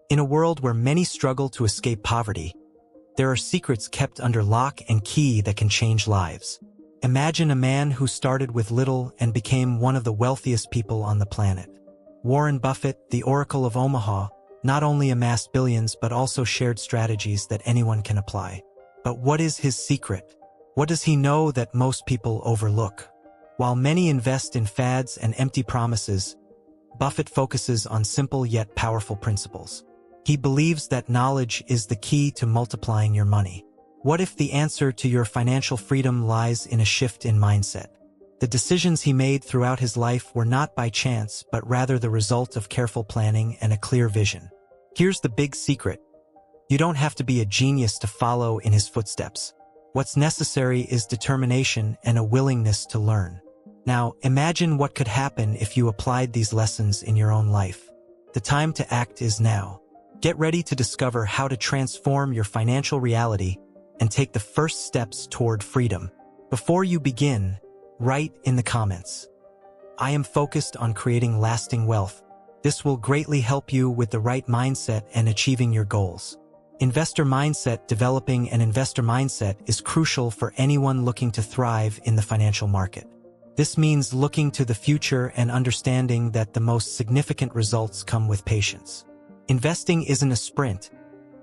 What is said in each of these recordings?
In a world where many struggle to escape poverty, there are secrets kept under lock and key that can change lives. Imagine a man who started with little and became one of the wealthiest people on the planet. Warren Buffett, the Oracle of Omaha, not only amassed billions but also shared strategies that anyone can apply. But what is his secret? What does he know that most people overlook? While many invest in fads and empty promises, Buffett focuses on simple yet powerful principles. He believes that knowledge is the key to multiplying your money. What if the answer to your financial freedom lies in a shift in mindset? The decisions he made throughout his life were not by chance, but rather the result of careful planning and a clear vision. Here's the big secret. You don't have to be a genius to follow in his footsteps. What's necessary is determination and a willingness to learn. Now, imagine what could happen if you applied these lessons in your own life. The time to act is now. Get ready to discover how to transform your financial reality and take the first steps toward freedom. Before you begin, write in the comments, "I am focused on creating lasting wealth." This will greatly help you with the right mindset and achieving your goals. Investor mindset. Developing an investor mindset is crucial for anyone looking to thrive in the financial market. This means looking to the future and understanding that the most significant results come with patience. Investing isn't a sprint,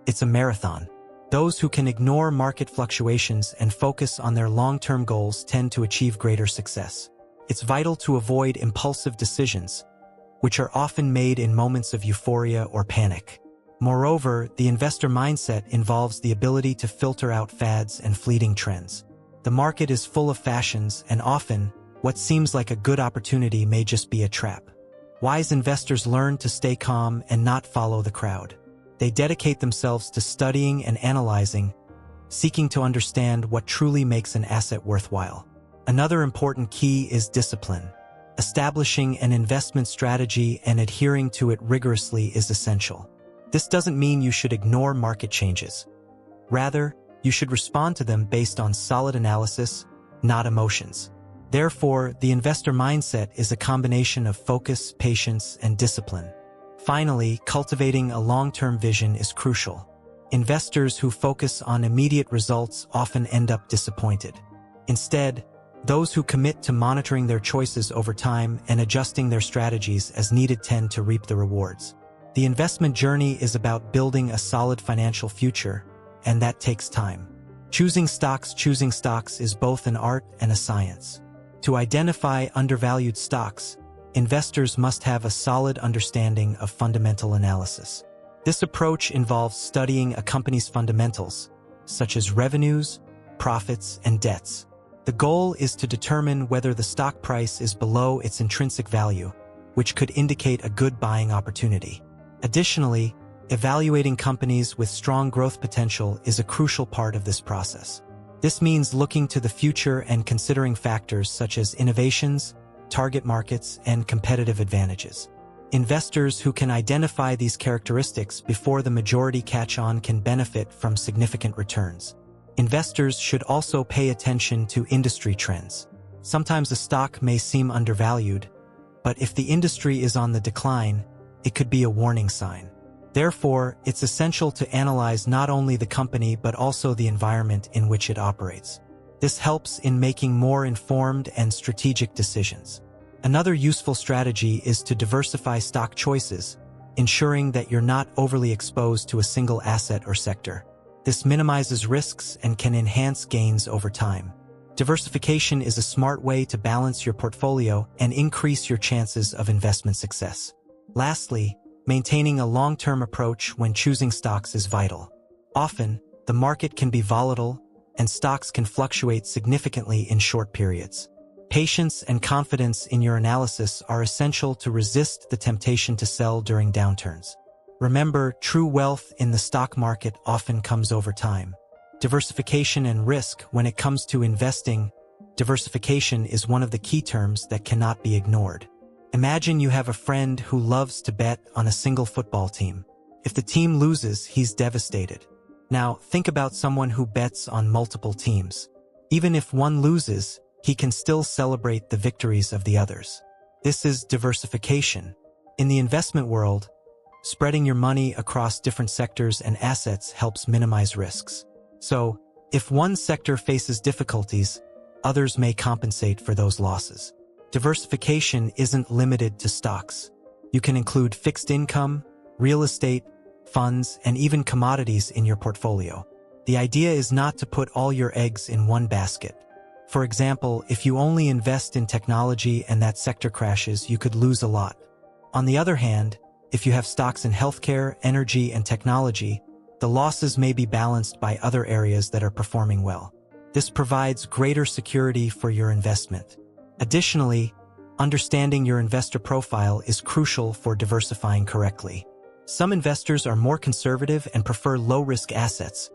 it's a marathon. Those who can ignore market fluctuations and focus on their long-term goals tend to achieve greater success. It's vital to avoid impulsive decisions, which are often made in moments of euphoria or panic. Moreover, the investor mindset involves the ability to filter out fads and fleeting trends. The market is full of fashions, and often, what seems like a good opportunity may just be a trap. Wise investors learn to stay calm and not follow the crowd. They dedicate themselves to studying and analyzing, seeking to understand what truly makes an asset worthwhile. Another important key is discipline. Establishing an investment strategy and adhering to it rigorously is essential. This doesn't mean you should ignore market changes. Rather, you should respond to them based on solid analysis, not emotions. Therefore, the investor mindset is a combination of focus, patience, and discipline. Finally, cultivating a long-term vision is crucial. Investors who focus on immediate results often end up disappointed. Instead, those who commit to monitoring their choices over time and adjusting their strategies as needed tend to reap the rewards. The investment journey is about building a solid financial future, and that takes time. Choosing stocks is both an art and a science. To identify undervalued stocks, investors must have a solid understanding of fundamental analysis. This approach involves studying a company's fundamentals, such as revenues, profits, and debts. The goal is to determine whether the stock price is below its intrinsic value, which could indicate a good buying opportunity. Additionally, evaluating companies with strong growth potential is a crucial part of this process. This means looking to the future and considering factors such as innovations, target markets, and competitive advantages. Investors who can identify these characteristics before the majority catch on can benefit from significant returns. Investors should also pay attention to industry trends. Sometimes a stock may seem undervalued, but if the industry is on the decline, it could be a warning sign. Therefore, it's essential to analyze not only the company but also the environment in which it operates. This helps in making more informed and strategic decisions. Another useful strategy is to diversify stock choices, ensuring that you're not overly exposed to a single asset or sector. This minimizes risks and can enhance gains over time. Diversification is a smart way to balance your portfolio and increase your chances of investment success. Lastly, maintaining a long-term approach when choosing stocks is vital. Often, the market can be volatile, and stocks can fluctuate significantly in short periods. Patience and confidence in your analysis are essential to resist the temptation to sell during downturns. Remember, true wealth in the stock market often comes over time. Diversification and risk. When it comes to investing, diversification is one of the key terms that cannot be ignored. Imagine you have a friend who loves to bet on a single football team. If the team loses, he's devastated. Now, think about someone who bets on multiple teams. Even if one loses, he can still celebrate the victories of the others. This is diversification. In the investment world, Spreading your money across different sectors and assets helps minimize risks. So, if one sector faces difficulties, others may compensate for those losses. Diversification isn't limited to stocks. You can include fixed income, real estate, funds, and even commodities in your portfolio. The idea is not to put all your eggs in one basket. For example, if you only invest in technology and that sector crashes, you could lose a lot. On the other hand, if you have stocks in healthcare, energy, and technology, the losses may be balanced by other areas that are performing well. This provides greater security for your investment. Additionally, understanding your investor profile is crucial for diversifying correctly. Some investors are more conservative and prefer low-risk assets,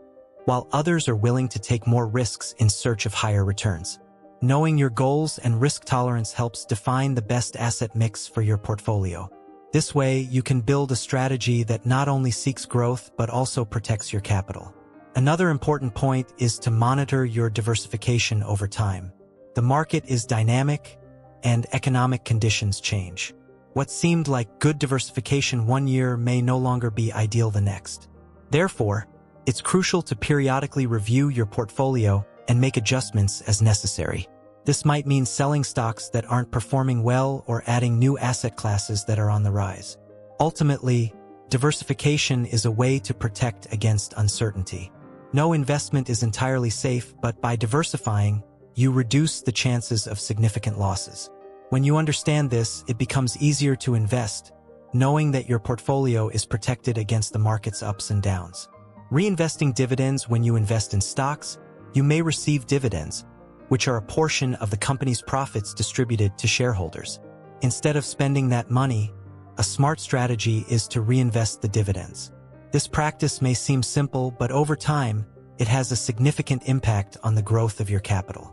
while others are willing to take more risks in search of higher returns. Knowing your goals and risk tolerance helps define the best asset mix for your portfolio. This way, you can build a strategy that not only seeks growth but also protects your capital. Another important point is to monitor your diversification over time. The market is dynamic, and economic conditions change. What seemed like good diversification one year may no longer be ideal the next. Therefore, it's crucial to periodically review your portfolio and make adjustments as necessary. This might mean selling stocks that aren't performing well or adding new asset classes that are on the rise. Ultimately, diversification is a way to protect against uncertainty. No investment is entirely safe, but by diversifying, you reduce the chances of significant losses. When you understand this, it becomes easier to invest, knowing that your portfolio is protected against the market's ups and downs. Reinvesting dividends. When you invest in stocks, you may receive dividends, which are a portion of the company's profits distributed to shareholders. Instead of spending that money, a smart strategy is to reinvest the dividends. This practice may seem simple, but over time, it has a significant impact on the growth of your capital.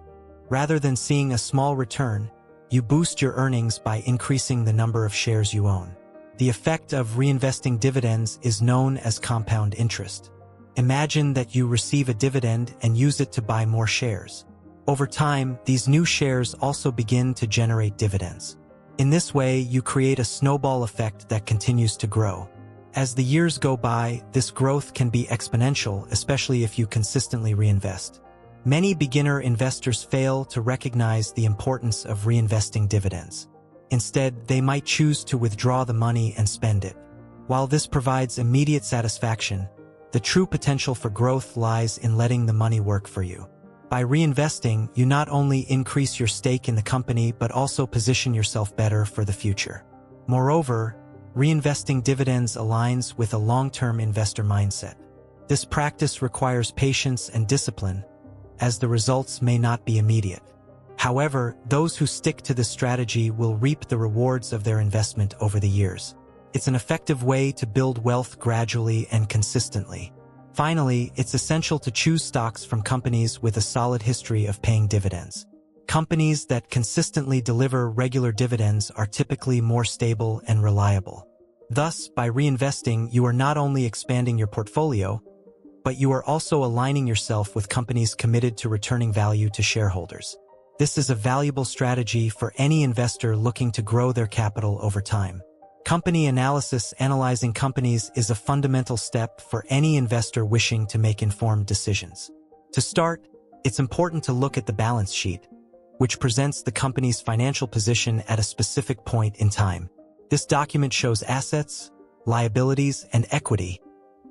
Rather than seeing a small return, you boost your earnings by increasing the number of shares you own. The effect of reinvesting dividends is known as compound interest. Imagine that you receive a dividend and use it to buy more shares. Over time, these new shares also begin to generate dividends. In this way, you create a snowball effect that continues to grow. As the years go by, this growth can be exponential, especially if you consistently reinvest. Many beginner investors fail to recognize the importance of reinvesting dividends. Instead, they might choose to withdraw the money and spend it. While this provides immediate satisfaction, the true potential for growth lies in letting the money work for you. By reinvesting, you not only increase your stake in the company but also position yourself better for the future. Moreover, reinvesting dividends aligns with a long-term investor mindset. This practice requires patience and discipline, as the results may not be immediate. However, those who stick to this strategy will reap the rewards of their investment over the years. It's an effective way to build wealth gradually and consistently. Finally, it's essential to choose stocks from companies with a solid history of paying dividends. Companies that consistently deliver regular dividends are typically more stable and reliable. Thus, by reinvesting, you are not only expanding your portfolio, but you are also aligning yourself with companies committed to returning value to shareholders. This is a valuable strategy for any investor looking to grow their capital over time. Company analysis. Analyzing companies is a fundamental step for any investor wishing to make informed decisions. To start, it's important to look at the balance sheet, which presents the company's financial position at a specific point in time. This document shows assets, liabilities, and equity,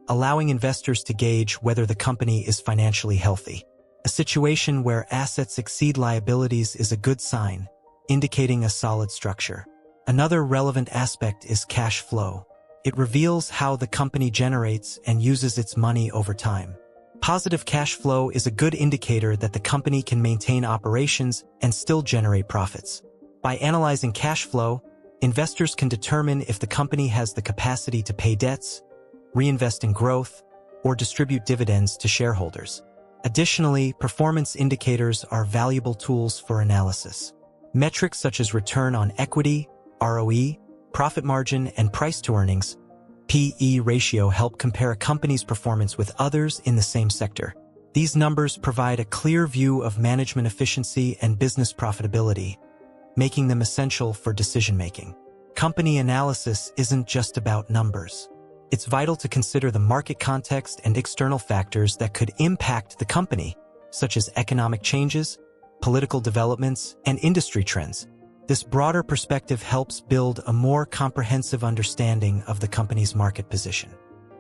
allowing investors to gauge whether the company is financially healthy. A situation where assets exceed liabilities is a good sign, indicating a solid structure. Another relevant aspect is cash flow. It reveals how the company generates and uses its money over time. Positive cash flow is a good indicator that the company can maintain operations and still generate profits. By analyzing cash flow, investors can determine if the company has the capacity to pay debts, reinvest in growth, or distribute dividends to shareholders. Additionally, performance indicators are valuable tools for analysis. Metrics such as return on equity, ROE, profit margin, and price-to-earnings (P/E) ratio help compare a company's performance with others in the same sector. These numbers provide a clear view of management efficiency and business profitability, making them essential for decision-making. Company analysis isn't just about numbers. It's vital to consider the market context and external factors that could impact the company, such as economic changes, political developments, and industry trends. This broader perspective helps build a more comprehensive understanding of the company's market position.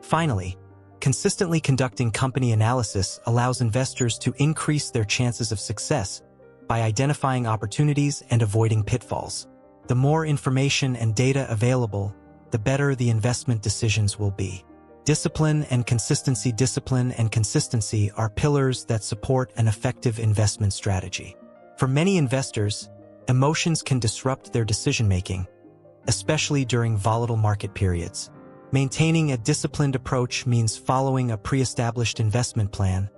Finally, consistently conducting company analysis allows investors to increase their chances of success by identifying opportunities and avoiding pitfalls. The more information and data available, the better the investment decisions will be. Discipline and consistency are pillars that support an effective investment strategy. For many investors, emotions can disrupt their decision-making, especially during volatile market periods. Maintaining a disciplined approach means following a pre-established investment plan,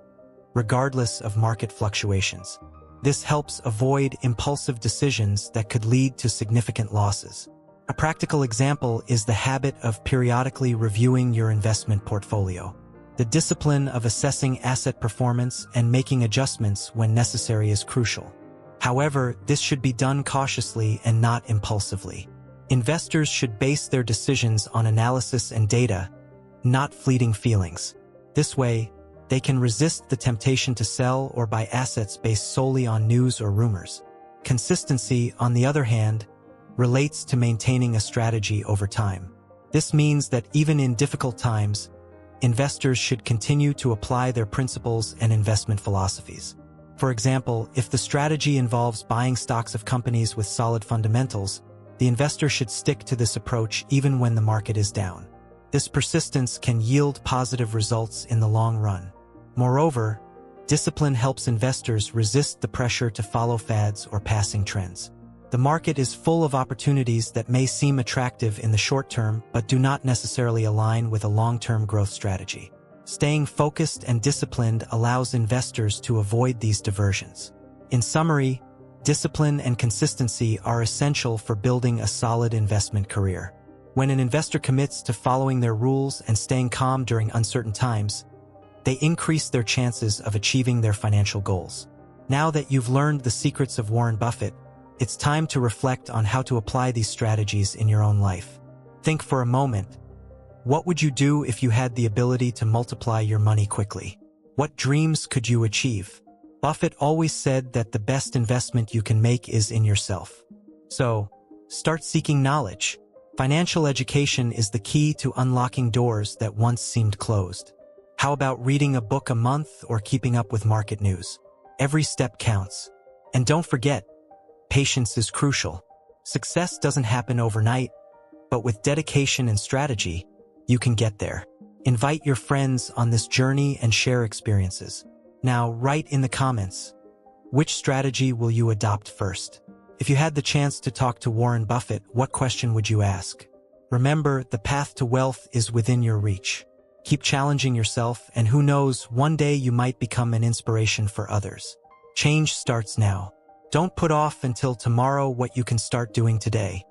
regardless of market fluctuations. This helps avoid impulsive decisions that could lead to significant losses. A practical example is the habit of periodically reviewing your investment portfolio. The discipline of assessing asset performance and making adjustments when necessary is crucial. However, this should be done cautiously and not impulsively. Investors should base their decisions on analysis and data, not fleeting feelings. This way, they can resist the temptation to sell or buy assets based solely on news or rumors. Consistency, on the other hand, relates to maintaining a strategy over time. This means that even in difficult times, investors should continue to apply their principles and investment philosophies. For example, if the strategy involves buying stocks of companies with solid fundamentals, the investor should stick to this approach even when the market is down. This persistence can yield positive results in the long run. Moreover, discipline helps investors resist the pressure to follow fads or passing trends. The market is full of opportunities that may seem attractive in the short term but do not necessarily align with a long-term growth strategy. Staying focused and disciplined allows investors to avoid these diversions. In summary, discipline and consistency are essential for building a solid investment career. When an investor commits to following their rules and staying calm during uncertain times, they increase their chances of achieving their financial goals. Now that you've learned the secrets of Warren Buffett, it's time to reflect on how to apply these strategies in your own life. Think for a moment. What would you do if you had the ability to multiply your money quickly? What dreams could you achieve? Buffett always said that the best investment you can make is in yourself. So, start seeking knowledge. Financial education is the key to unlocking doors that once seemed closed. How about reading a book a month or keeping up with market news? Every step counts. And don't forget, patience is crucial. Success doesn't happen overnight, but with dedication and strategy, you can get there. Invite your friends on this journey and share experiences. Now, write in the comments, which strategy will you adopt first? If you had the chance to talk to Warren Buffett, what question would you ask? Remember, the path to wealth is within your reach. Keep challenging yourself, and who knows, one day you might become an inspiration for others. Change starts now. Don't put off until tomorrow what you can start doing today.